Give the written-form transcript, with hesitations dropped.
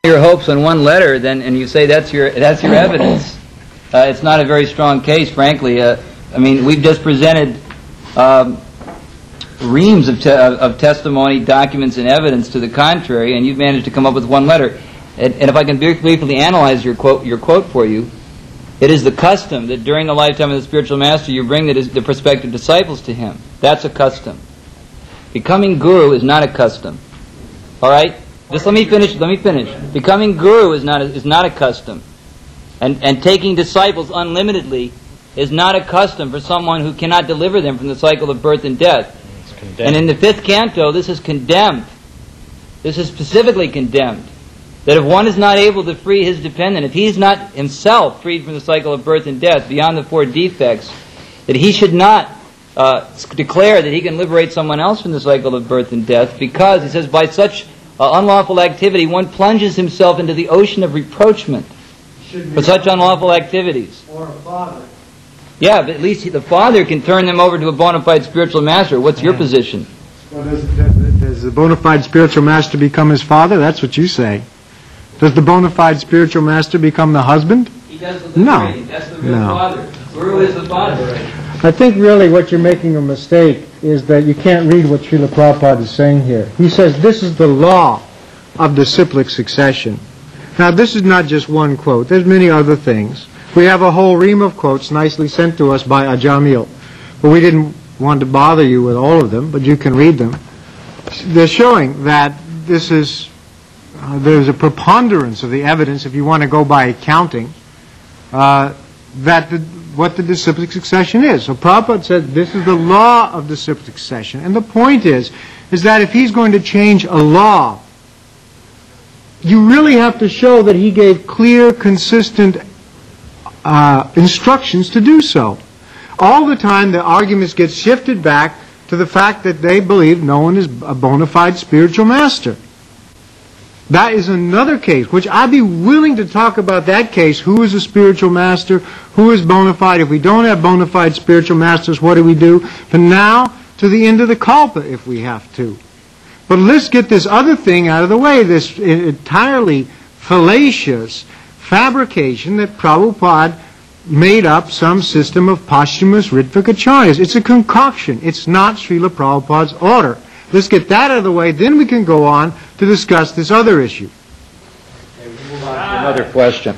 your hopes on one letter, then, and you say that's your evidence. It's not a very strong case, frankly. I mean, we've just presented reams of testimony, documents, and evidence to the contrary, and you've managed to come up with one letter. And if I can briefly analyze your quote for you, it is the custom that during the lifetime of the spiritual master you bring the prospective disciples to him. That's a custom. Becoming guru is not a custom. All right? Just let me finish. Becoming guru is not a custom. And taking disciples unlimitedly is not a custom for someone who cannot deliver them from the cycle of birth and death. And in the 5th canto, this is condemned. This is specifically condemned. That if one is not able to free his dependent, if he's not himself freed from the cycle of birth and death beyond the 4 defects, that he should not declare that he can liberate someone else from the cycle of birth and death, because, he says, by such unlawful activity, one plunges himself into the ocean of reproachment for such unlawful activities. Or a father. Yeah, but at least the father can turn them over to a bona fide spiritual master. What's your position? Well, does the bona fide spiritual master become his father? That's what you say. Does the bona fide spiritual master become the husband? He does the liberating. No. That's the real father. Guru is the father. I think really what you're making a mistake is that you can't read what Srila Prabhupada is saying here. He says this is the law of disciplic succession. Now this is not just one quote. There's many other things. We have a whole ream of quotes nicely sent to us by Ajamil. But we didn't want to bother you with all of them, but you can read them. They're showing that this is, there's a preponderance of the evidence, if you want to go by counting, what the disciplic succession is. So Prabhupada said this is the law of disciplic succession. And the point is that if he's going to change a law, you really have to show that he gave clear, consistent instructions to do so. All the time the arguments get shifted back to the fact that they believe no one is a bona fide spiritual master. That is another case, which I'd be willing to talk about that case. Who is a spiritual master? Who is bona fide? If we don't have bona fide spiritual masters, what do we do? From now to the end of the kalpa, if we have to. But let's get this other thing out of the way, this entirely fallacious fabrication that Prabhupada made up some system of posthumous Ritvikacharyas. It's a concoction. It's not Srila Prabhupada's order. Let's get that out of the way, then we can go on to discuss this other issue. Okay, we'll move on to another question.